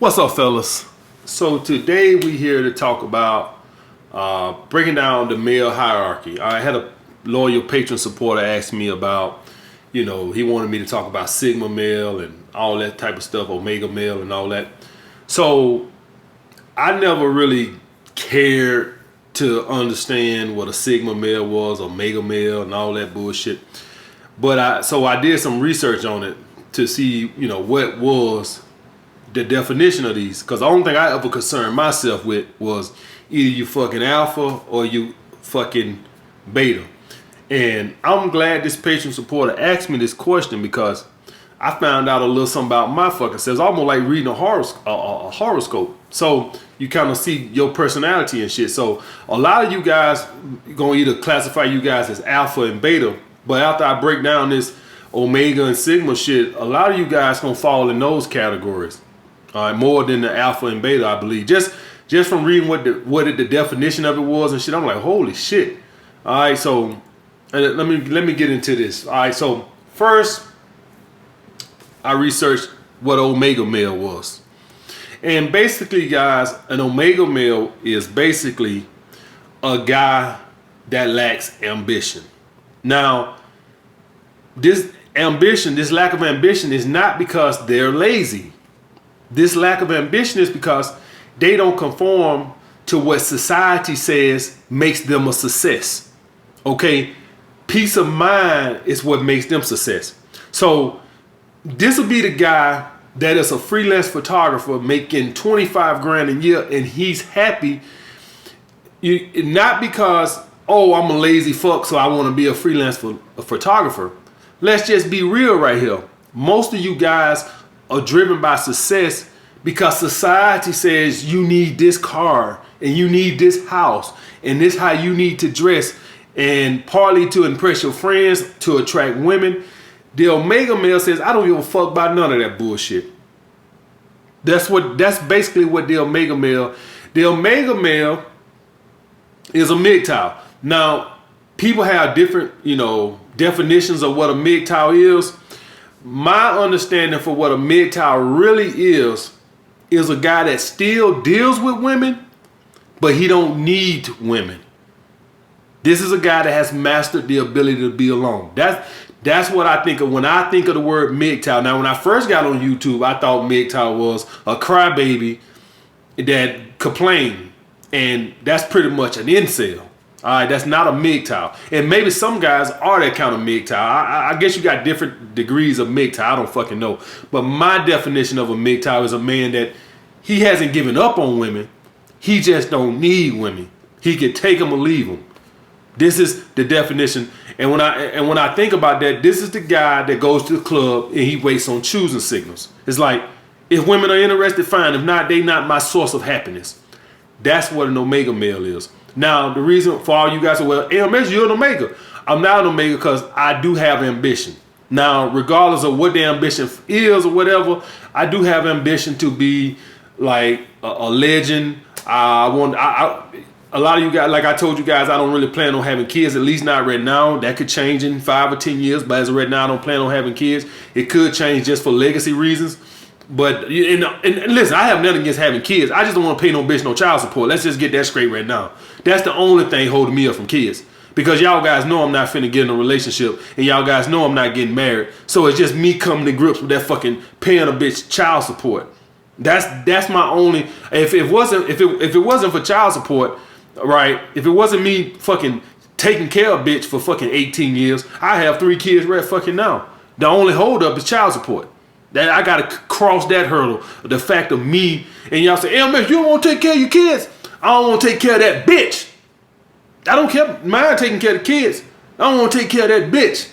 What's up, fellas? So today we here to talk about breaking down the male hierarchy. I had a loyal patron supporter ask me about, he wanted me to talk about Sigma male and all that type of stuff, Omega male and all that. So I never really cared to understand what a Sigma male was, Omega male, and all that bullshit. But I did some research on it to see, what was the definition of these, because the only thing I ever concerned myself with was either you fucking alpha or you fucking beta. And I'm glad this patron supporter asked me this question, because I found out a little something about my fucking self. It's almost like reading a horoscope. So you kind of see your personality and shit. So a lot of you guys gonna either classify you guys as alpha and beta, but after I break down this Omega and Sigma shit, a lot of you guys gonna fall in those categories. More than the alpha and beta, I believe. Just from reading what the definition of it was and shit, I'm like, holy shit. All right, so let me get into this. All right, so first, I researched what Omega male was, and basically, guys, an Omega male is basically a guy that lacks ambition. Now, this lack of ambition is not because they're lazy. This lack of ambition is because they don't conform to what society says makes them a success. Okay? Peace of mind is what makes them success. So this will be the guy that is a freelance photographer making 25 grand a year and he's happy. Not because, I'm a lazy fuck, so I want to be a freelance photographer. Let's just be real right here. Most of you guys are driven by success because society says you need this car and you need this house and this how you need to dress, and partly to impress your friends, to attract women. The Omega male says, I don't give a fuck about none of that bullshit. That's basically what the Omega male is a MGTOW. Now, people have different, definitions of what a MGTOW is. My understanding for what a MGTOW really is a guy that still deals with women, but he don't need women. This is a guy that has mastered the ability to be alone. That's what I think of when I think of the word MGTOW. Now, when I first got on YouTube, I thought MGTOW was a crybaby that complained, and that's pretty much an incel. All right, that's not a MGTOW. And maybe some guys are that kind of MGTOW. I guess you got different degrees of MGTOW. I don't fucking know. But my definition of a MGTOW is a man that he hasn't given up on women. He just don't need women. He can take them or leave them. This is the definition. And when I think about that, this is the guy that goes to the club and he waits on choosing signals. It's like, if women are interested, fine. If not, they not my source of happiness. That's what an Omega male is. Now, the reason for all you guys are, well, AMS, you're an Omega. I'm not an Omega because I do have ambition. Now, regardless of what the ambition is or whatever, I do have ambition to be like a legend. A lot of you guys, like I told you guys, I don't really plan on having kids, at least not right now. That could change in 5 or 10 years, but as of right now, I don't plan on having kids. It could change just for legacy reasons. But and listen, I have nothing against having kids. I just don't want to pay no bitch no child support. Let's just get that straight right now. That's the only thing holding me up from kids. Because y'all guys know I'm not finna get in a relationship, and y'all guys know I'm not getting married. So it's just me coming to grips with that fucking paying a bitch child support. That's my only. If it wasn't for child support, right? If it wasn't me fucking taking care of bitch for fucking 18 years, I have 3 kids right fucking now. The only hold up is child support. That I gotta cross that hurdle. The fact of me and y'all say, "LMS, you don't want to take care of your kids." I don't want to take care of that bitch. I don't care. Mind taking care of the kids. I don't want to take care of that bitch.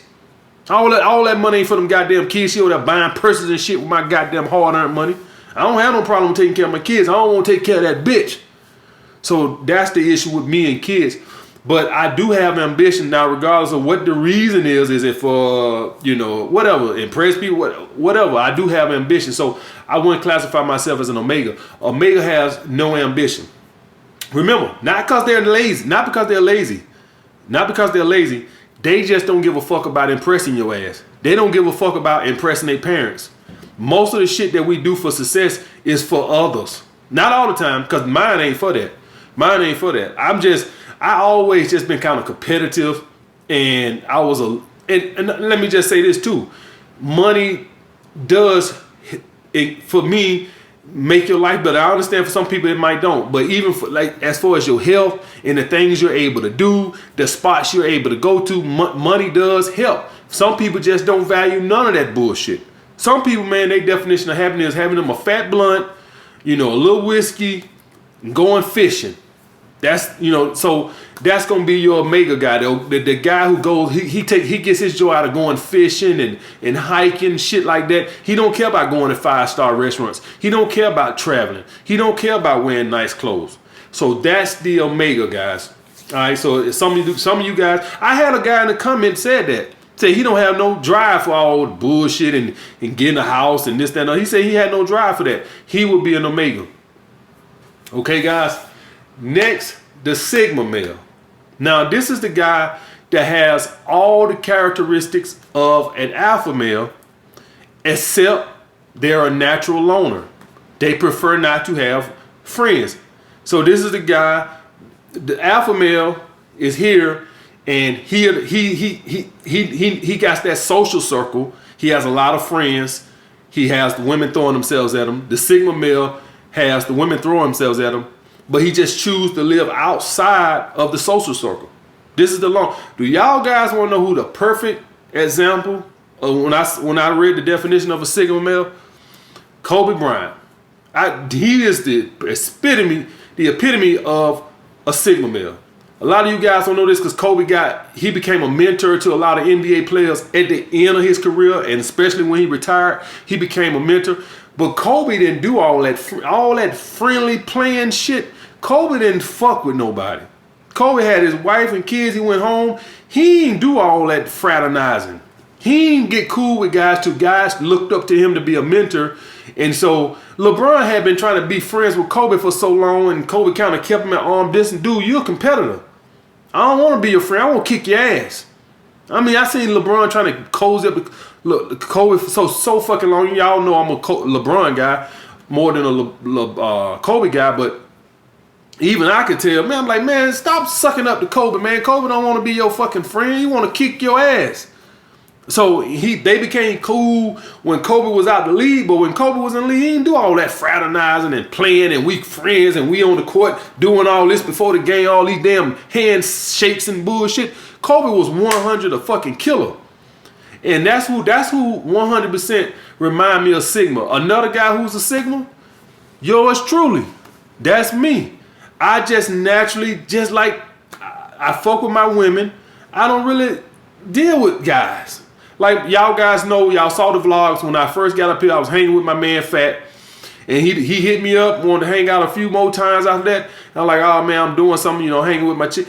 All that money ain't for them goddamn kids. She over there buying purses and shit with my goddamn hard-earned money. I don't have no problem taking care of my kids. I don't want to take care of that bitch. So that's the issue with me and kids. But I do have ambition now, regardless of what the reason is. Is it for, whatever, impress people, whatever. I do have ambition. So I wouldn't classify myself as an Omega. Omega has no ambition. Remember, not because they're lazy. They just don't give a fuck about impressing your ass. They don't give a fuck about impressing their parents. Most of the shit that we do for success is for others. Not all the time, because mine ain't for that. Mine ain't for that. I always just been kind of competitive, and I was and let me just say this too. Money does, for me, make your life better. I understand for some people it might don't, but even for, like, as far as your health and the things you're able to do, the spots you're able to go to, money does help. Some people just don't value none of that bullshit. Some people, man, their definition of happiness is having them a fat blunt, a little whiskey, and going fishing. That's, so that's gonna be your Omega guy. The guy who goes, he gets his joy out of going fishing and hiking, shit like that. He don't care about going to 5-star restaurants. He don't care about traveling. He don't care about wearing nice clothes. So that's the Omega guys. All right. So some of you guys, I had a guy in the comments said that. Say he don't have no drive for all the bullshit and getting a house and this, that, and that. He said he had no drive for that. He would be an Omega. Okay, guys. Next, the Sigma male. Now, this is the guy that has all the characteristics of an alpha male, except they're a natural loner. They prefer not to have friends. So this is the guy, the alpha male is here, and he got that social circle. He has a lot of friends. He has the women throwing themselves at him. The Sigma male has the women throwing themselves at him, but he just chooses to live outside of the social circle. This is the long. Do y'all guys want to know who the perfect example of when I read the definition of a Sigma male? Kobe Bryant. He is the epitome of a Sigma male. A lot of you guys don't know this because Kobe became a mentor to a lot of NBA players at the end of his career, and especially when he retired, he became a mentor. But Kobe didn't do all that friendly playing shit. Kobe didn't fuck with nobody. Kobe had his wife and kids. He went home. He didn't do all that fraternizing. He didn't get cool with guys till guys looked up to him to be a mentor. And so LeBron had been trying to be friends with Kobe for so long, and Kobe kind of kept him at arm distance. Dude, you're a competitor. I don't want to be your friend. I want to kick your ass. I mean, I seen LeBron trying to cozy up Kobe for so fucking long. Y'all know I'm a LeBron guy more than a Kobe guy, but even I could tell, man, I'm like, man, stop sucking up to Kobe, man. Kobe don't want to be your fucking friend. He want to kick your ass. So they became cool when Kobe was out the league, but when Kobe was in the league, he didn't do all that fraternizing and playing and we friends and we on the court doing all this before the game, all these damn handshakes and bullshit. Kobe was 100 a fucking killer. And that's who 100% remind me of Sigma. Another guy who's a Sigma, yours truly. That's me. I just naturally, just like I fuck with my women, I don't really deal with guys. Like y'all guys know, y'all saw the vlogs when I first got up here, I was hanging with my man Fat. And he hit me up, wanted to hang out a few more times after that. And I'm like, oh man, I'm doing something, hanging with my chick.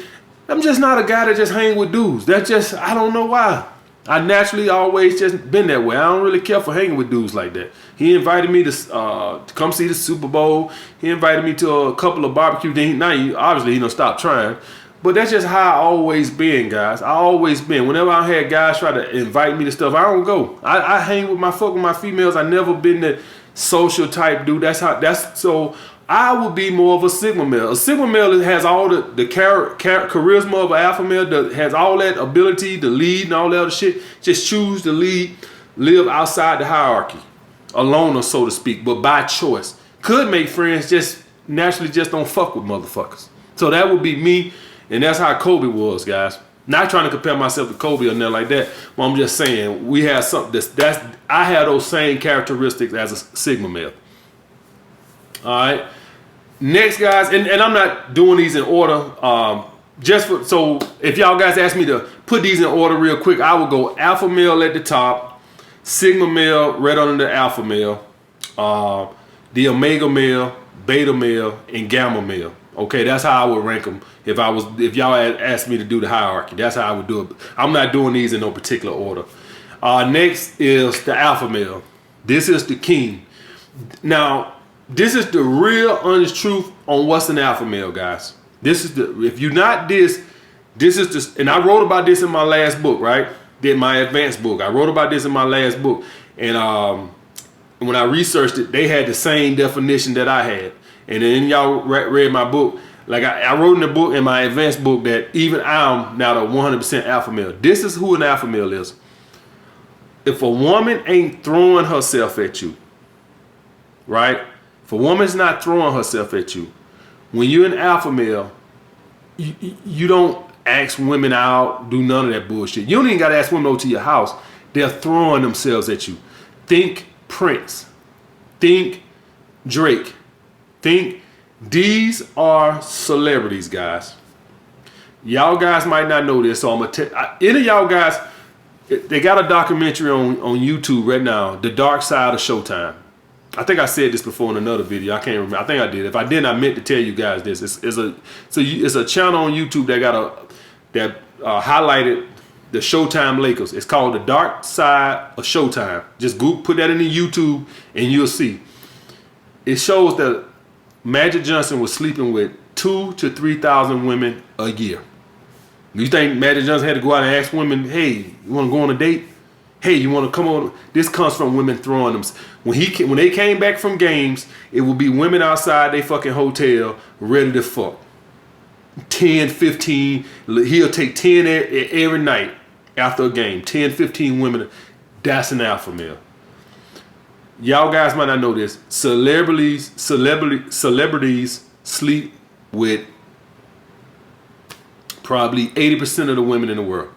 I'm just not a guy that just hang with dudes. That's just, I don't know why. I naturally always just been that way. I don't really care for hanging with dudes like that. He invited me to come see the Super Bowl. He invited me to a couple of barbecues. Obviously he don't stop trying. But that's just how I always been, guys. I always been. Whenever I had guys try to invite me to stuff, I don't go. I hang with fuck with my females. I never been that social type dude. So I would be more of a Sigma male. A Sigma male has all the charisma of an alpha male, that has all that ability to lead and all that other shit. Just choose to lead, live outside the hierarchy, a loner, so to speak, but by choice. Could make friends, just naturally just don't fuck with motherfuckers. So that would be me, and that's how Kobe was, guys. Not trying to compare myself to Kobe or nothing like that, but I'm just saying we have something I have those same characteristics as a Sigma male. All right. Next, guys, and I'm not doing these in order. So if y'all guys ask me to put these in order real quick, I will go alpha male at the top, Sigma male right under the alpha male, the Omega male, beta male, and gamma male. Okay, that's how I would rank them if y'all asked me to do the hierarchy. That's how I would do it. I'm not doing these in no particular order. Next is the alpha male. This is the king. Now, this is the real honest truth on what's an alpha male, guys. If you're not this is the, and I wrote about this in my last book, right? My advanced book. I wrote about this in my last book. And when I researched it, they had the same definition that I had. And then y'all read my book. Like I wrote in the book, in my advanced book, that even I'm not a 100% alpha male. This is who an alpha male is. If a woman ain't throwing herself at you, right? If a woman's not throwing herself at you, when you're an alpha male, you don't ask women out, do none of that bullshit. You don't even got to ask women over to your house. They're throwing themselves at you. Think Prince. Think Drake. Think these are celebrities, guys. Y'all guys might not know this, so I'm going to tell any of y'all guys, they got a documentary on YouTube right now, The Dark Side of Showtime. I think I said this before in another video. I can't remember. I think I did. If I didn't, I meant to tell you guys this. It's a channel on YouTube that highlighted the Showtime Lakers. It's called The Dark Side of Showtime. Just put that in the YouTube and you'll see. It shows that Magic Johnson was sleeping with 2,000 to 3,000 women a year. You think Magic Johnson had to go out and ask women, hey, you want to go on a date? Hey, you want to come on? This comes from women throwing them. When they came back from games, it would be women outside they fucking hotel ready to fuck. 10, 15. He'll take 10 every night after a game. 10, 15 women. That's an alpha male. Y'all guys might not know this. Celebrities sleep with probably 80% of the women in the world.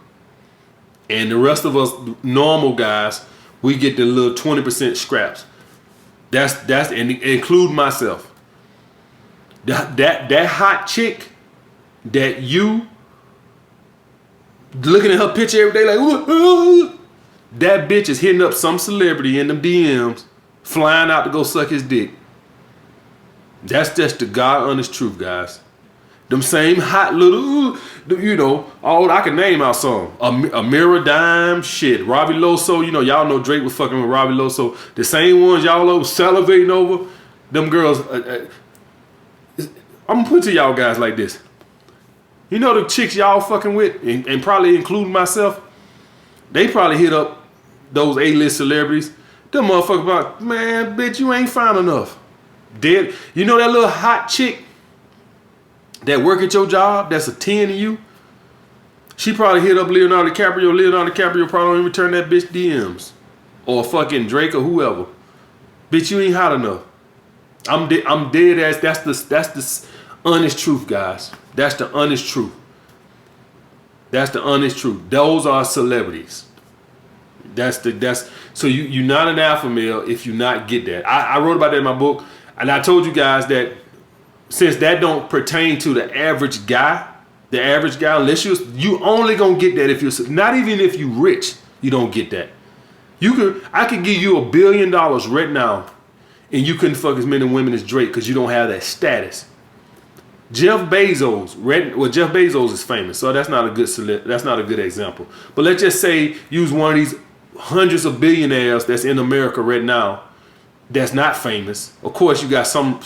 And the rest of us normal guys, we get the little 20% scraps. That's and include myself. That hot chick that you looking at her picture every day like, ooh, that bitch is hitting up some celebrity in them DMs, flying out to go suck his dick. That's just the God honest truth, guys. Them same hot little, I can name out some. Amira Dime, shit, Robbie Loso, y'all know Drake was fucking with Robbie Loso. The same ones y'all are salivating over, them girls, I'm gonna put to y'all guys like this. You know the chicks y'all fucking with, and probably including myself, they probably hit up those A-list celebrities. Them motherfuckers about, man, bitch, you ain't fine enough. Dead. You know that little hot chick that work at your job, that's a 10 to you, she probably hit up Leonardo DiCaprio. Leonardo DiCaprio probably don't even return that bitch DMs. Or fucking Drake or whoever. Bitch, you ain't hot enough. I'm dead ass. That's the honest truth, guys. That's the honest truth. That's the honest truth. Those are celebrities. So you're not an alpha male if you not get that. I wrote about that in my book, and I told you guys that since that don't pertain to the average guy, unless you only gonna get that if you're not even if you rich, you don't get that. I could give you $1 billion right now, and you couldn't fuck as many women as Drake because you don't have that status. Jeff Bezos, Jeff Bezos is famous, so that's not a good example. But let's just say use one of these hundreds of billionaires that's in America right now that's not famous. Of course, you got some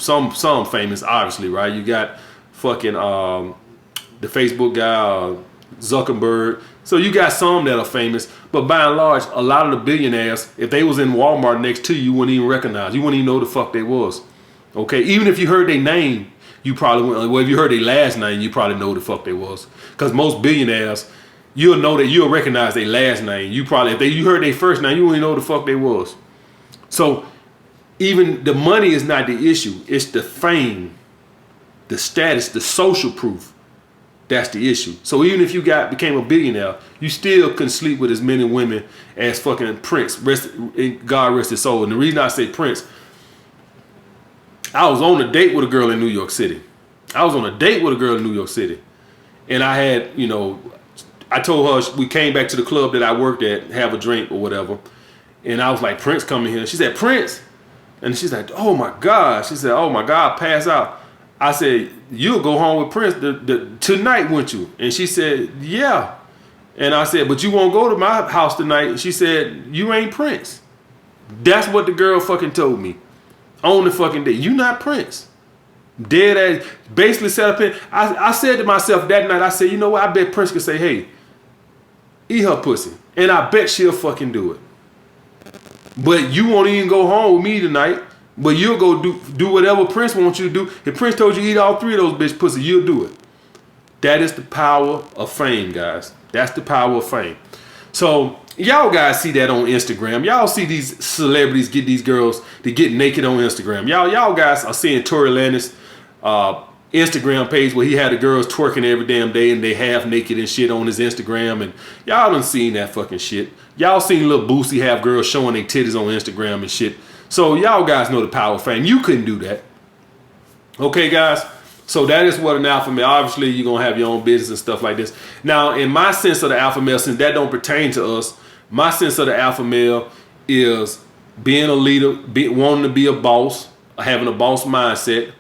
famous, obviously, right? You got fucking the Facebook guy, Zuckerberg. So you got some that are famous, but by and large, a lot of the billionaires, if they was in Walmart next to you, you wouldn't even recognize. You wouldn't even know who the fuck they was. Okay, even if you heard their name, you probably wouldn't. Well, if you heard their last name, you probably know who the fuck they was. Because most billionaires, you'll recognize their last name. You probably, if you heard their first name, you wouldn't know who the fuck they was. So even the money is not the issue. It's the fame, the status, the social proof. That's the issue. So even if you became a billionaire, you still can sleep with as many women as fucking Prince. God rest his soul. And the reason I say Prince, I was on a date with a girl in New York City. And I had, I told her, we came back to the club that I worked at, have a drink or whatever. And I was like, Prince coming here. She said, Prince? And she's like, oh my God. She said, oh my God, pass out. I said, you'll go home with Prince tonight, won't you? And she said, yeah. And I said, but you won't go to my house tonight. And she said, you ain't Prince. That's what the girl fucking told me on the fucking day. You not Prince. Dead ass. Basically set up in. I said to myself that night, I said, you know what? I bet Prince could say, hey, eat her pussy. And I bet she'll fucking do it. But you won't even go home with me tonight. But you'll go do whatever Prince wants you to do. If Prince told you to eat all 3 of those bitch pussy, you'll do it. That is the power of fame, guys. That's the power of fame. So y'all guys see that on Instagram. Y'all see these celebrities get these girls to get naked on Instagram. Y'all guys are seeing Tory Lanez Instagram page where he had the girls twerking every damn day and they half naked and shit on his Instagram, and y'all done seen that fucking shit. Y'all seen Lil Boosie have girls showing their titties on Instagram and shit. So y'all guys know the power of fame. You couldn't do that. Okay, guys? So that is what an alpha male, obviously you're going to have your own business and stuff like this. Now, in my sense of the alpha male, since that don't pertain to us, my sense of the alpha male is being a leader, wanting to be a boss, having a boss mindset,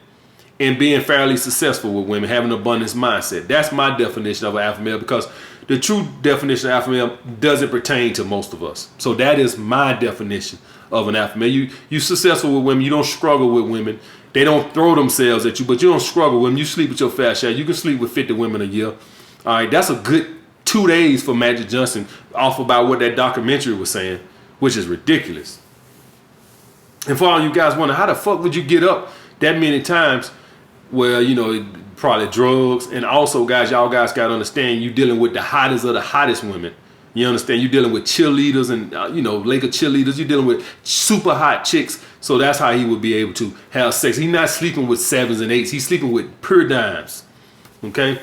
and being fairly successful with women, having an abundance mindset. That's my definition of an alpha male, because the true definition of alpha male doesn't pertain to most of us. So that is my definition of an alpha male. You successful with women. You don't struggle with women. They don't throw themselves at you, but you don't struggle with them. You sleep with your fat shot. You can sleep with 50 women a year. All right, that's a good 2 days for Magic Johnson, off about what that documentary was saying, which is ridiculous. And for all you guys wondering, how the fuck would you get up that many times? Well, you know, probably drugs. And also, guys, y'all guys got to understand, you dealing with the hottest of the hottest women. You understand? You're dealing with cheerleaders and, Laker cheerleaders. You're dealing with super hot chicks. So that's how he would be able to have sex. He's not sleeping with 7s and 8s. He's sleeping with pure dimes. Okay?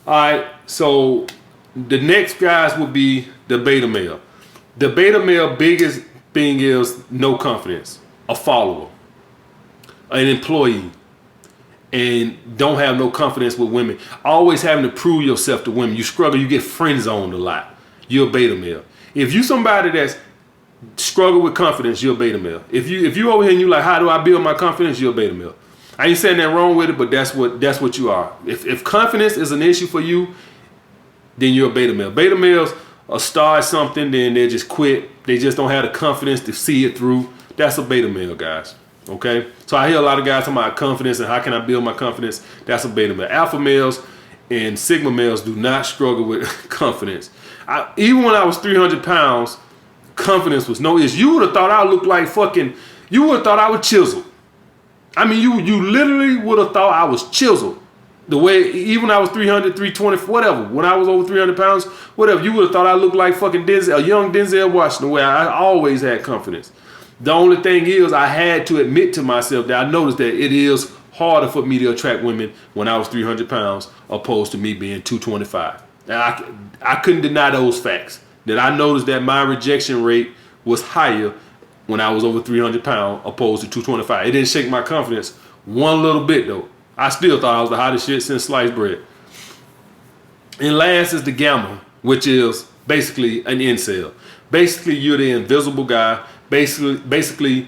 All right. So the next guys would be the beta male. The beta male biggest thing is no confidence. A follower. An employee. And don't have no confidence with women. Always having to prove yourself to women. You struggle. You get friend zoned a lot. You're a beta male. If you somebody that's struggle with confidence, you're a beta male. If you over here and you like, how do I build my confidence? You're a beta male. I ain't saying that wrong with it, but that's what you are. If confidence is an issue for you, then you're a beta male. Beta males start something, then they just quit. They just don't have the confidence to see it through. That's a beta male, guys. Okay? So I hear a lot of guys talking about confidence and how can I build my confidence. That's a beta male. Alpha males and sigma males do not struggle with confidence. Even when I was 300 pounds, confidence was no issue. You would have thought I looked like fucking, you would have thought I was chiseled. I mean, you literally would have thought I was chiseled. The way, even when I was 300, 320, whatever, when I was over 300 pounds, whatever, you would have thought I looked like fucking Denzel, a young Denzel Washington, the way I always had confidence. The only thing is I had to admit to myself that I noticed that it is harder for me to attract women when I was 300 pounds opposed to me being 225. And I couldn't deny those facts. That I noticed that my rejection rate was higher when I was over 300 pounds opposed to 225. It didn't shake my confidence one little bit though. I still thought I was the hottest shit since sliced bread. And last is the gamma, which is basically an incel. Basically, you're the invisible guy. Basically,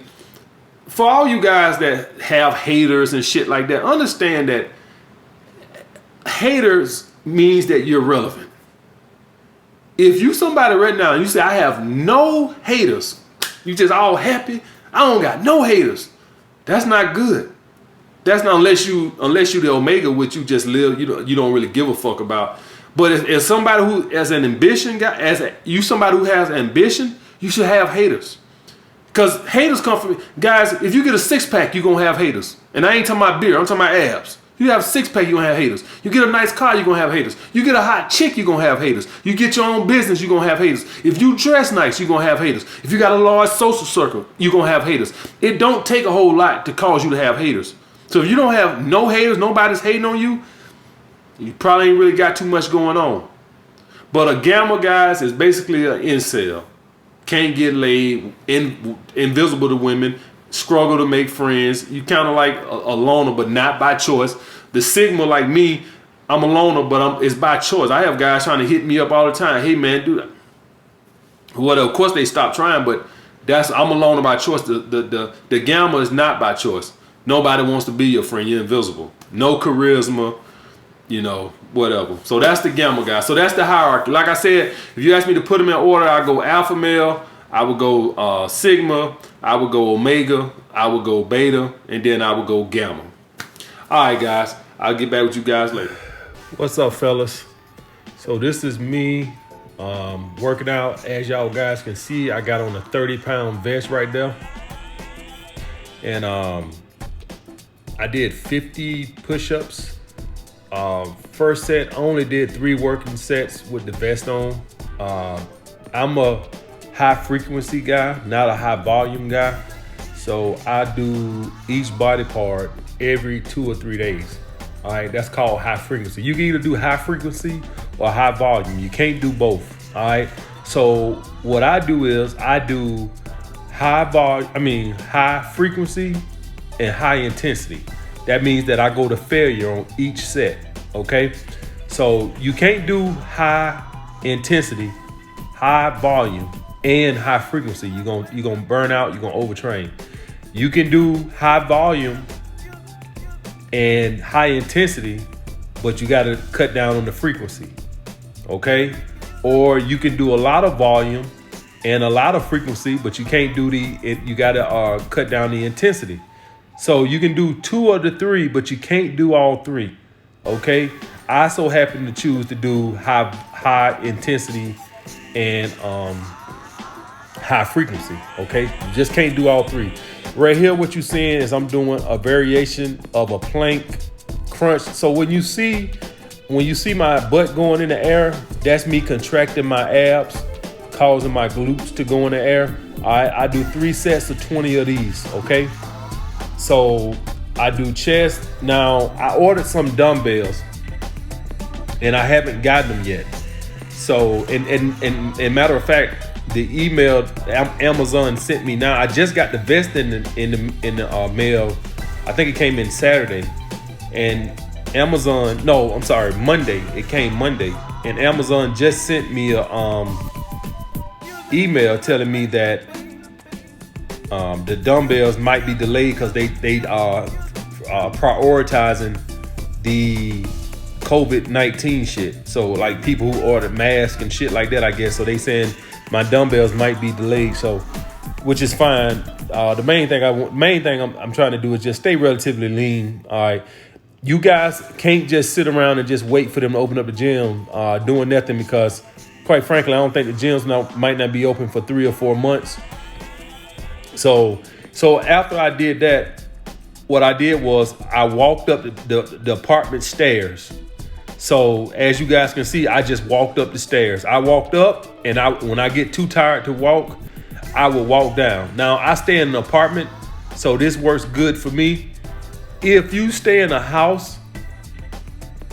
for all you guys that have haters and shit like that, understand that haters means that you're relevant. If you somebody right now and you say, I have no haters, you just all happy, I don't got no haters, that's not good. That's not unless you the Omega, which you just live, you don't really give a fuck about. But as somebody who, as an ambition guy, somebody who has ambition, you should have haters. Because haters come from, guys, if you get a 6-pack, you're going to have haters. And I ain't talking about beer, I'm talking about abs. You have a 6-pack, you're going to have haters. You get a nice car, you're going to have haters. You get a hot chick, you're going to have haters. You get your own business, you're going to have haters. If you dress nice, you're going to have haters. If you got a large social circle, you're going to have haters. It don't take a whole lot to cause you to have haters. So if you don't have no haters, nobody's hating on you, you probably ain't really got too much going on. But a gamma, guys, is basically an incel. Can't get laid, invisible to women, struggle to make friends. You kind of like a loner, but not by choice. The sigma, like me, I'm a loner, but it's by choice. I have guys trying to hit me up all the time. Hey, man, dude. Well, of course, they stop trying, but I'm a loner by choice. The gamma is not by choice. Nobody wants to be your friend. You're invisible. No charisma, whatever. So that's the gamma guy. So that's the hierarchy. Like I said, if you ask me to put them in order, I go alpha male, I would go sigma, I would go omega, I would go beta, and then I would go gamma. All right, guys. I'll get back with you guys later. What's up, fellas? So this is me Working out. As y'all guys can see, I got on a 30-pound vest right there. And I did 50 push-ups. First set, I only did 3 working sets with the vest on. I'm a high frequency guy, not a high volume guy. So I do each body part every 2 or 3 days. All right, that's called high frequency. You can either do high frequency or high volume. You can't do both. All right. So what I do is I do high frequency and high intensity. That means that I go to failure on each set. Okay. So you can't do high intensity, high volume, and high frequency. You're gonna burn out. You're gonna overtrain. You can do high volume and high intensity, but you got to cut down on the frequency. Okay. Or you can do a lot of volume and a lot of frequency, but you can't do you got to cut down the intensity. So you can do 2 of the 3, but you can't do all 3. Okay. I so happen to choose to do high intensity and high frequency. Okay. You just can't do all 3. Right here, what you're seeing is I'm doing a variation of a plank crunch. So when you see my butt going in the air, that's me contracting my abs, causing my glutes to go in the air. I do 3 sets of 20 of these, okay? So I do chest. Now, I ordered some dumbbells, and I haven't gotten them yet. So, and matter of fact, the email Amazon sent me now, I just got the vest in the mail. I think it came in Saturday, and Monday. It came Monday, and Amazon just sent me a email telling me that the dumbbells might be delayed because they are prioritizing the COVID-19 shit. So like people who ordered masks and shit like that, I guess. So they saying my dumbbells might be delayed. So, which is fine. The main thing I'm trying to do is just stay relatively lean. All right. You guys can't just sit around and just wait for them to open up the gym doing nothing, because quite frankly, I don't think the gyms might not be open for 3 or 4 months. So after I did that, what I did was I walked up the apartment stairs. So as you guys can see, I just walked up the stairs. I walked up, and when I get too tired to walk, I will walk down. Now I stay in an apartment, so this works good for me. If you stay in a house,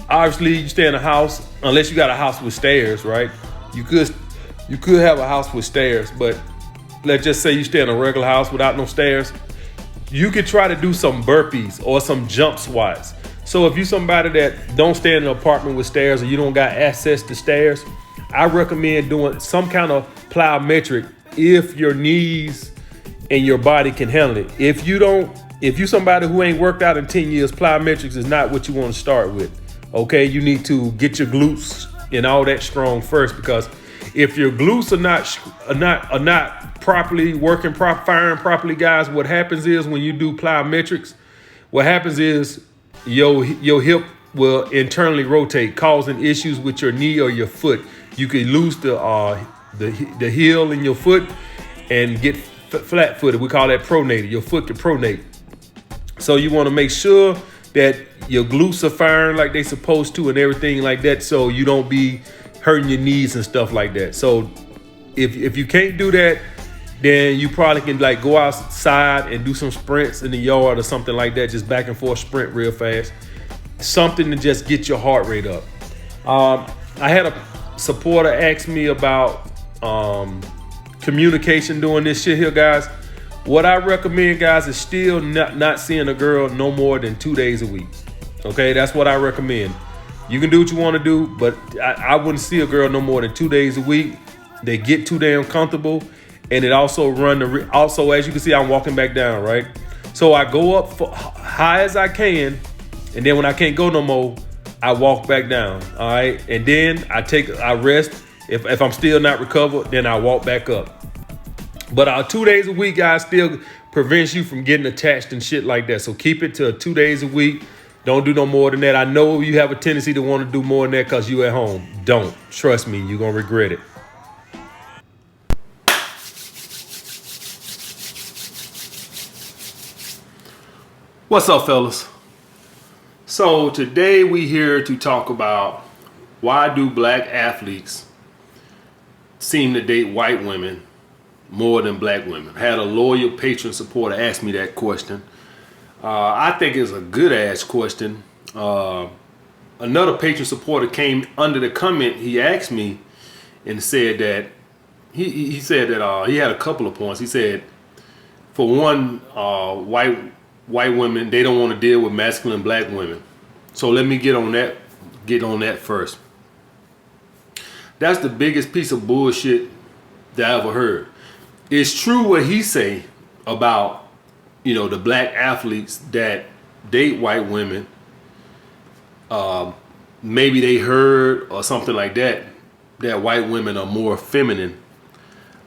obviously you stay in a house, unless you got a house with stairs, right? You could have a house with stairs, but let's just say you stay in a regular house without no stairs. You could try to do some burpees or some jump squats. So if you're somebody that don't stay in an apartment with stairs or you don't got access to stairs, I recommend doing some kind of plyometric if your knees and your body can handle it. If you're somebody who ain't worked out in 10 years, plyometrics is not what you want to start with. Okay, you need to get your glutes and all that strong first, because if your glutes are not properly working, firing properly, guys, what happens is when you do plyometrics, what happens is your hip will internally rotate, causing issues with your knee or your foot. You could lose the heel in your foot and get flat-footed. We call that pronated. Your foot could pronate. So you want to make sure that your glutes are firing like they supposed to and everything like that, so you don't be hurting your knees and stuff like that. So if you can't do that, then you probably can like go outside and do some sprints in the yard or something like that, just back and forth sprint real fast. Something to just get your heart rate up. I had a supporter ask me about communication doing this shit here, guys. What I recommend, guys, is still not seeing a girl no more than 2 days a week. Okay, that's what I recommend. You can do what you want to do, but I wouldn't see a girl no more than 2 days a week. They get too damn comfortable, and it also also, as you can see, I'm walking back down, right? So I go up for high as I can, and then when I can't go no more, I walk back down. All right, and then I rest. If I'm still not recovered, then I walk back up. But 2 days a week, guys, still prevents you from getting attached and shit like that. So keep it to 2 days a week. Don't do no more than that. I know you have a tendency to want to do more than that because you at home. Don't. Trust me, you're going to regret it. What's up, fellas? So today we here to talk about why do black athletes seem to date white women more than black women. Had a loyal patron supporter ask me that question. I think it's a good ass question. Another patron supporter came under the comment. He asked me and said that he said that he had a couple of points. He said, for one, white women, they don't want to deal with masculine black women. So let me get on that first. That's the biggest piece of bullshit that I ever heard. It's true what he say about, the black athletes that date white women. Maybe they heard or something like that white women are more feminine.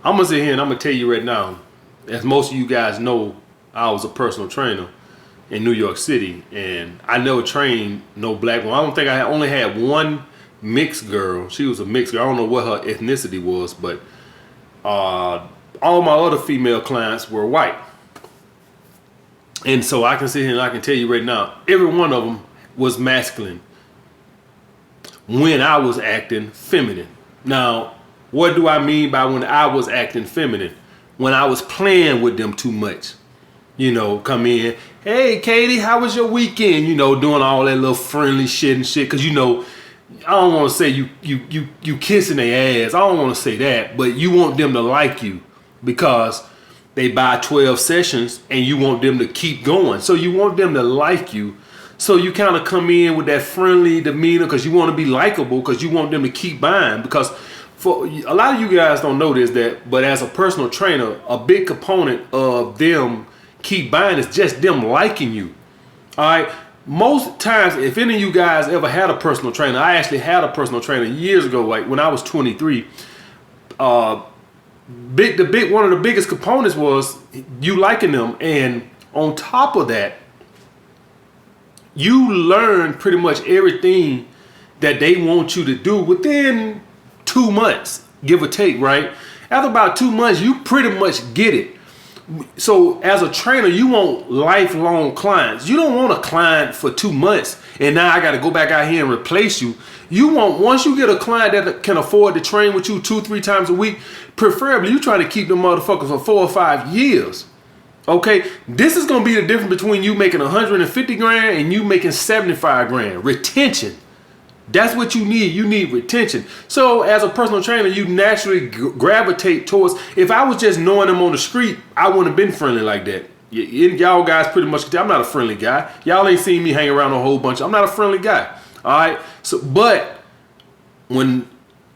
I'm gonna sit here and I'm gonna tell you right now, as most of you guys know, I was a personal trainer in New York City, and I never trained no black woman. I don't think I only had one mixed girl. She was a mixed girl. I don't know what her ethnicity was, but all my other female clients were white. And so I can sit here and I can tell you right now, every one of them was masculine when I was acting feminine. Now, what do I mean by when I was acting feminine? When I was playing with them too much. Come in, hey Katie, how was your weekend? Doing all that little friendly shit and shit. Cause I don't want to say you kissing their ass. I don't want to say that, but you want them to like you because they buy 12 sessions and you want them to keep going. So you want them to like you. So you kind of come in with that friendly demeanor because you want to be likable, because you want them to keep buying. Because for a lot of you guys don't know this, but as a personal trainer, a big component of them keep buying is just them liking you. All right. Most times, if any of you guys ever had a personal trainer, I actually had a personal trainer years ago, like when I was 23. One of the biggest components was you liking them, and on top of that, you learn pretty much everything that they want you to do within 2 months, give or take, right? After about 2 months, you pretty much get it. So as a trainer, you want lifelong clients. You don't want a client for 2 months and now I got to go back out here and replace you. You want, once you get a client that can afford to train with you 2-3 times a week, preferably you try to keep them motherfuckers for 4 or 5 years. Okay, this is going to be the difference between you making 150 grand and you making 75 grand. Retention. That's what you need. You need retention. So as a personal trainer, you naturally gravitate towards, if I was just knowing them on the street, I wouldn't have been friendly like that. Y'all guys pretty much can tell I'm not a friendly guy. Y'all ain't seen me hang around a whole bunch. I'm not a friendly guy. All right. So, but when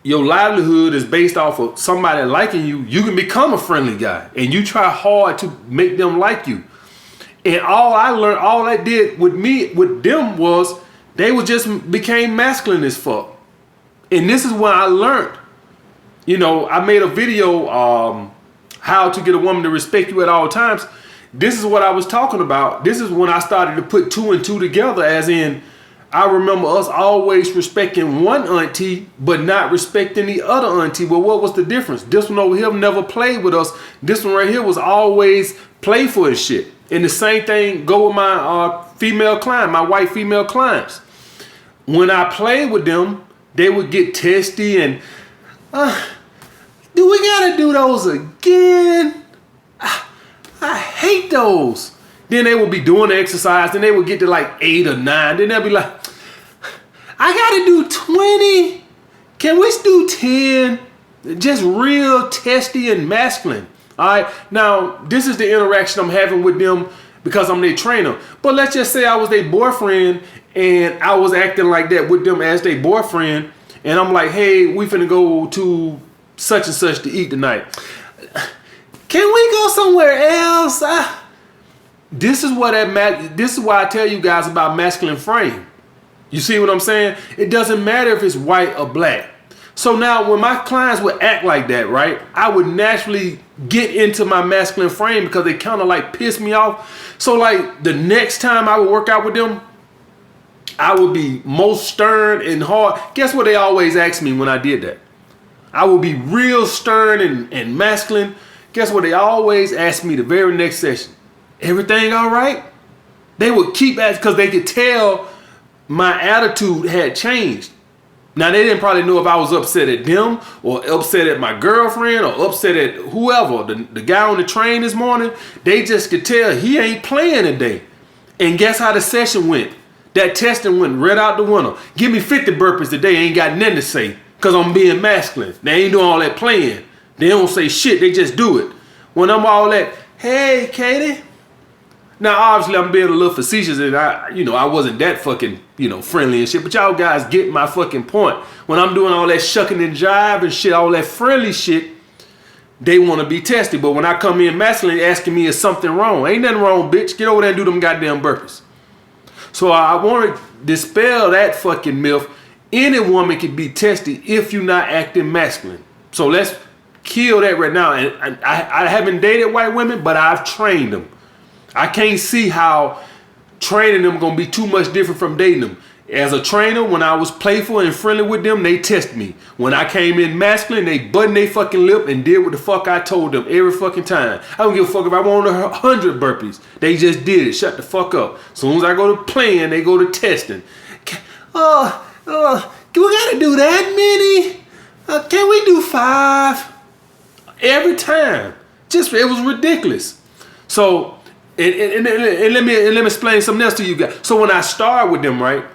your livelihood is based off of somebody liking you, you can become a friendly guy and you try hard to make them like you. And all I learned, all I did with them was, they just became masculine as fuck. And this is when I learned. I made a video, how to get a woman to respect you at all times. This is what I was talking about. This is when I started to put 2 and 2 together, as in, I remember us always respecting one auntie, but not respecting the other auntie. Well, what was the difference? This one over here never played with us. This one right here was always playful and shit. And the same thing go with my female client, my white female clients. When I played with them, they would get testy and, do we gotta do those again? I hate those. Then they would be doing the exercise, and they would get to like 8 or 9. Then they'll be like, I gotta do 20. Can we do 10? Just real testy and masculine. All right. Now, this is the interaction I'm having with them because I'm their trainer. But let's just say I was their boyfriend and I was acting like that with them as their boyfriend. And I'm like, hey, we finna go to such and such to eat tonight. Can we go somewhere else? This is why I tell you guys about masculine frame. You see what I'm saying? It doesn't matter if it's white or black. So now when my clients would act like that, right, I would naturally get into my masculine frame because they kind of like piss me off. So like the next time I would work out with them, I would be most stern and hard. Guess what they always ask me when I did that? I would be real stern and masculine. Guess what they always ask me the very next session? Everything all right? They would keep asking because they could tell my attitude had changed. Now, they didn't probably know if I was upset at them or upset at my girlfriend or upset at whoever. The guy on the train this morning, they just could tell he ain't playing today. And guess how the session went? That testing went right out the window. Give me 50 burpees today, ain't got nothing to say because I'm being masculine. They ain't doing all that playing. They don't say shit, they just do it. When I'm all that, hey, Katie. Now, obviously, I'm being a little facetious and I wasn't that fucking, friendly and shit. But y'all guys get my fucking point. When I'm doing all that shucking and jive and shit, all that friendly shit, they want to be tested. But when I come in masculine, asking me is something wrong. Ain't nothing wrong, bitch. Get over there and do them goddamn burpees. So I want to dispel that fucking myth. Any woman can be tested if you're not acting masculine. So let's kill that right now. And I haven't dated white women, but I've trained them. I can't see how training them gonna be too much different from dating them. As a trainer, when I was playful and friendly with them, they test me. When I came in masculine, they buttoned their fucking lip and did what the fuck I told them every fucking time. I don't give a fuck if I wanted 100 burpees. They just did it. Shut the fuck up. As soon as I go to playing, they go to testing. We gotta do that many? Can we do 5? Every time. It was ridiculous. So, and let me explain something else to you guys. So when I start with them, right?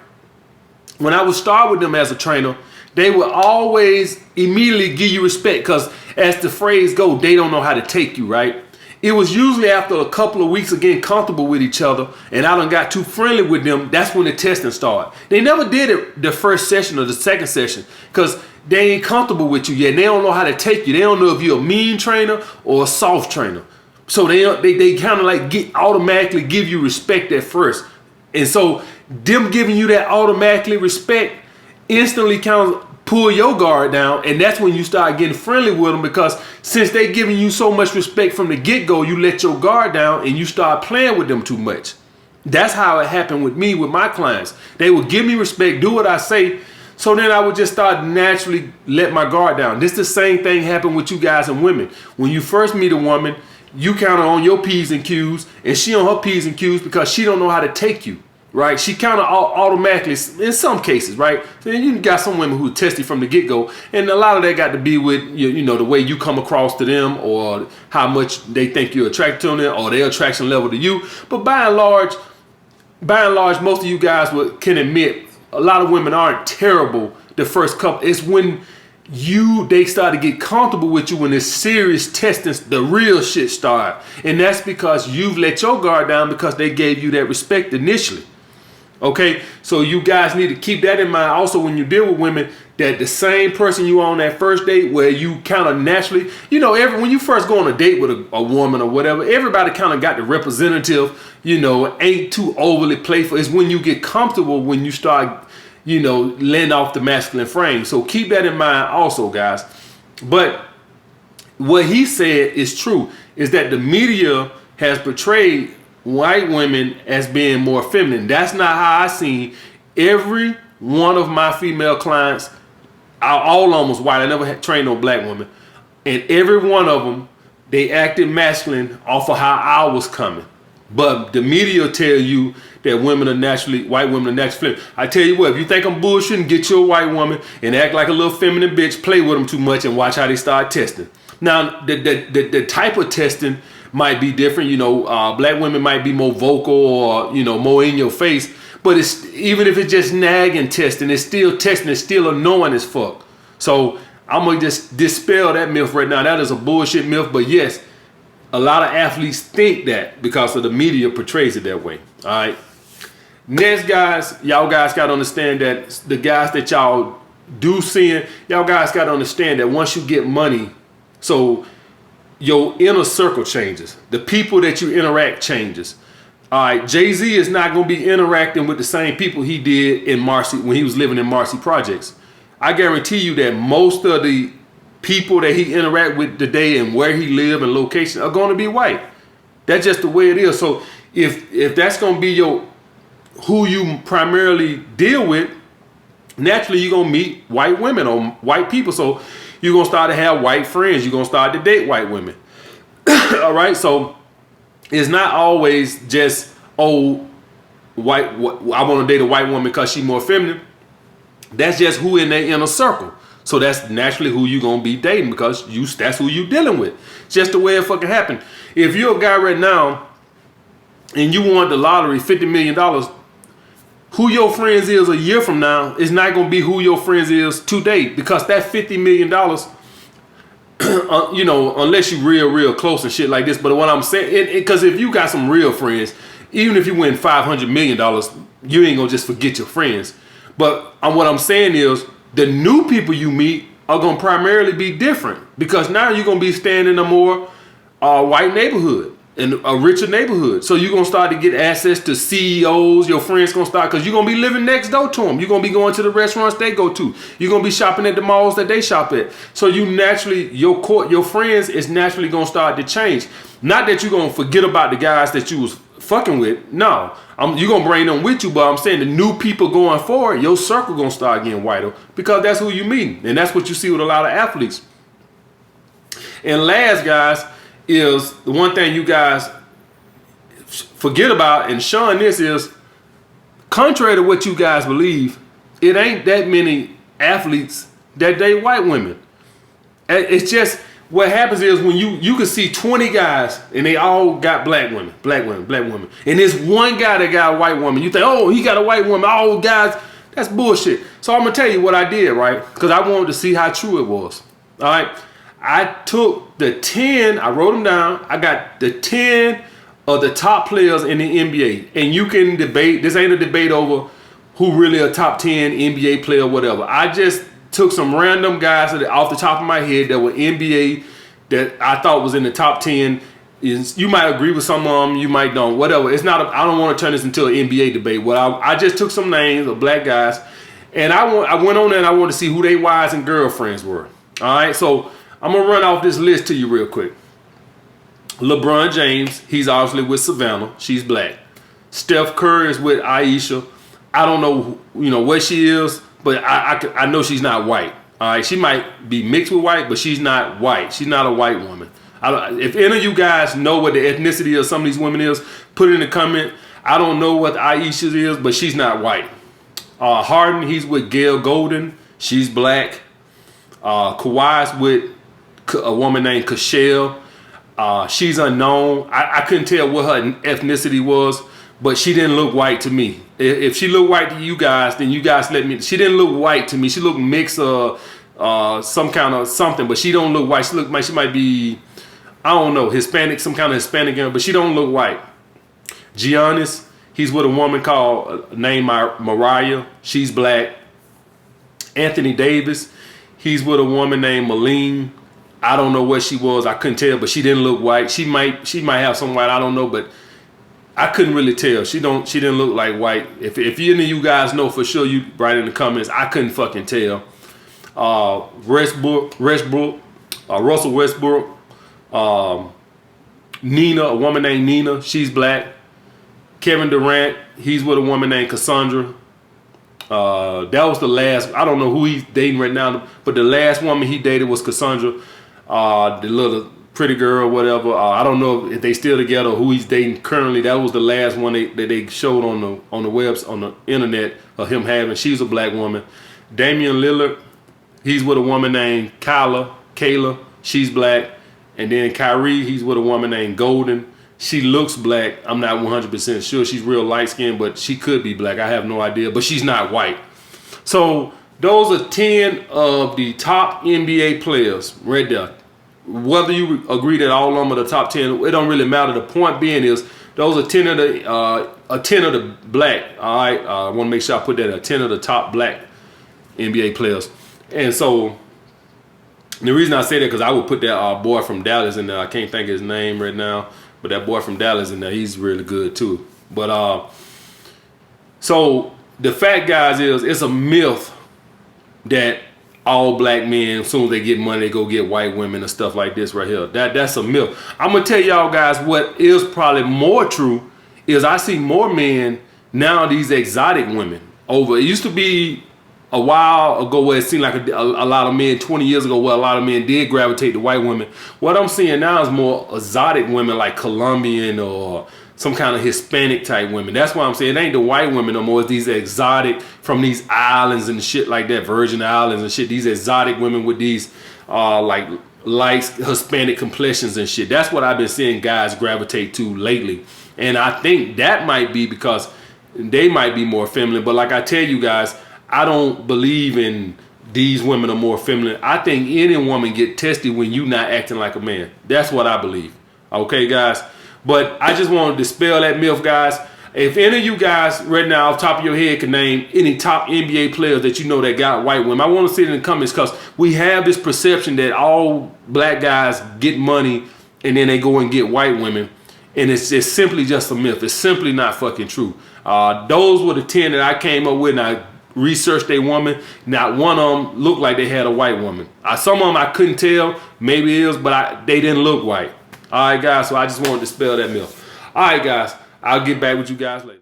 When I would start with them as a trainer, they would always immediately give you respect because as the phrase go, they don't know how to take you, right? It was usually after a couple of weeks of getting comfortable with each other and I done got too friendly with them, that's when the testing started. They never did it the first session or the second session because they ain't comfortable with you yet. And they don't know how to take you. They don't know if you're a mean trainer or a soft trainer. So they kind of like automatically give you respect at first. And so them giving you that automatically respect instantly kind of pull your guard down. And that's when you start getting friendly with them because since they giving you so much respect from the get-go, you let your guard down and you start playing with them too much. That's how it happened with me, with my clients. They would give me respect, do what I say. So then I would just start naturally let my guard down. This the same thing happened with you guys and women. When you first meet a woman, you kind of on your P's and Q's and she on her P's and Q's because she don't know how to take you, right? She kind of automatically, in some cases, right? So then you got some women who test you from the get-go and a lot of that got to be with, the way you come across to them or how much they think you're attracted to them or their attraction level to you. But by and large, most of you guys can admit a lot of women aren't terrible the first couple. It's when they start to get comfortable with you when this serious testing, the real shit start. And that's because you've let your guard down because they gave you that respect initially. Okay, so you guys need to keep that in mind also when you deal with women, that the same person you on that first date where you kind of naturally, when you first go on a date with a woman or whatever, everybody kind of got the representative, ain't too overly playful. It's when you get comfortable when you start letting off the masculine frame. So keep that in mind also, guys. But what he said is true, is that the media has portrayed white women as being more feminine. That's not how I seen every one of my female clients, all almost white. I never had trained no black woman. And every one of them, they acted masculine off of how I was coming. But the media tell you that white women are naturally feminine. I tell you what, if you think I'm bullshitting, get you a white woman and act like a little feminine bitch, play with them too much and watch how they start testing. Now, the type of testing might be different. Black women might be more vocal or, more in your face. But it's even if it's just nagging testing, it's still testing. It's still annoying as fuck. So I'm going to just dispel that myth right now. That is a bullshit myth. But yes, a lot of athletes think that because of the media portrays it that way. All right. Next, guys, y'all guys got to understand that the guys that y'all do seeing, y'all guys got to understand that once you get money, so your inner circle changes. The people that you interact changes. All right, Jay-Z is not going to be interacting with the same people he did in Marcy when he was living in Marcy Projects. I guarantee you that most of the people that he interact with today and where he live and location are going to be white. That's just the way it is. So if that's going to be who you primarily deal with, naturally you're going to meet white women or white people. So you're going to start to have white friends. You're going to start to date white women. All right. So it's not always just, I want to date a white woman because she's more feminine. That's just who in their inner circle. So that's naturally who you gonna be dating because that's who you dealing with. It's just the way it fucking happened. If you're a guy right now and you won the lottery, $50 million, who your friends is a year from now is not gonna be who your friends is today, because that $50 million, you know, unless you real close and shit like this. But what I'm saying, because if you got some real friends, even if you win $500 million, you ain't gonna just forget your friends. But what I'm saying is, the new people you meet are gonna primarily be different, because now you're gonna be staying in a more white neighborhood, in a richer neighborhood. So you're gonna start to get access to CEOs. Your friends gonna start, because you're gonna be living next door to them. You're gonna be going to the restaurants they go to. You're gonna be shopping at the malls that they shop at. So you naturally, your friends is naturally gonna start to change. Not that you're gonna forget about the guys that you was fucking with. No, you're gonna bring them with you, but I'm saying the new people going forward, your circle gonna start getting whiter, because that's who you meet, and that's what you see with a lot of athletes. And last, guys, is the one thing you guys forget about and showing this is, contrary to what you guys believe, it ain't that many athletes that date white women. It's just, what happens is, when you can see 20 guys and they all got black women, and there's one guy that got a white woman, you think, oh, he got a white woman, all guys, that's bullshit. So I'm gonna tell you what I did, right? Because I wanted to see how true it was. All right, I took the 10, I wrote them down. I got the 10 of the top players in the NBA, and you can debate. This ain't a debate over who really a top 10 NBA player, whatever. I just took some random guys off the top of my head that were NBA that I thought was in the top 10. You might agree with some of them, you might don't, whatever. It's not. I don't want to turn this into an NBA debate. Well, I just took some names of black guys, and I went on there and I wanted to see who their wives and girlfriends were. All right, so I'm gonna run off this list to you real quick. LeBron James, he's obviously with Savannah. She's black. Steph Curry is with Aisha. I don't know, what she is, but I know she's not white. All right, she might be mixed with white, but she's not white. She's not a white woman. If any of you guys know what the ethnicity of some of these women is, put it in the comment. I don't know what Aisha is, but she's not white. Harden, he's with Gail Golden. She's black. Kawhi's with a woman named Kashelle. She's unknown. I couldn't tell what her ethnicity was, but she didn't look white to me. If she looked white to you guys, then you guys let me. She didn't look white to me. She looked mixed some kind of something, but she don't look white. She might be, I don't know, Hispanic, some kind of Hispanic, but she don't look white. Giannis, he's with a woman named Mariah. She's black. Anthony Davis, he's with a woman named Malene. I don't know what she was. I couldn't tell, but she didn't look white. She might have some white. I don't know, but I couldn't really tell. She didn't look like white. If any of you guys know for sure, you write in the comments. I couldn't fucking tell. Russell Westbrook. Nina, a woman named Nina. She's black. Kevin Durant, he's with a woman named Cassandra. That was the last. I don't know who he's dating right now, but the last woman he dated was Cassandra. The little pretty girl, whatever. I don't know if they still together or who he's dating currently. That was the last one that they showed on the webs, on the internet, of him having. She's a black woman. Damian Lillard, he's with a woman named Kayla. She's black. And then Kyrie, he's with a woman named Golden. She looks black. I'm not 100% sure. She's real light skinned, but she could be black. I have no idea. But she's not white. So those are 10 of the top NBA players right there. Whether you agree that all of them are the top 10, it don't really matter. The point being is, those are 10 of the black. All right, I want to make sure I put that 10 of the top black NBA players. And so the reason I say that, because I would put that boy from Dallas in there. I can't think of his name right now, but that boy from Dallas in there, he's really good too. But so the fact, guys, is it's a myth that all black men, as soon as they get money, they go get white women and stuff like this right here. That's a myth. I'm gonna tell y'all guys what is probably more true is I see more men now, these exotic women over. It used to be a while ago where it seemed like a lot of men, 20 years ago, where a lot of men did gravitate to white women. What I'm seeing now is more exotic women like Colombian or some kind of Hispanic type women. That's why I'm saying it ain't the white women no more. It's these exotic from these islands and shit like that, Virgin Islands and shit. These exotic women with these like light Hispanic complexions and shit. That's what I've been seeing guys gravitate to lately. And I think that might be because they might be more feminine. But like I tell you guys, I don't believe in these women are more feminine. I think any woman get tested when you not acting like a man. That's what I believe. Okay, guys? But I just want to dispel that myth, guys. If any of you guys right now off the top of your head can name any top NBA players that you know that got white women, I want to see it in the comments, because we have this perception that all black guys get money and then they go and get white women. And it's simply just a myth. It's simply not fucking true. Those were the 10 that I came up with, and I researched a woman. Not one of them looked like they had a white woman. Some of them I couldn't tell. Maybe it was, but they didn't look white. All right, guys, so I just wanted to dispel that myth. All right, guys, I'll get back with you guys later.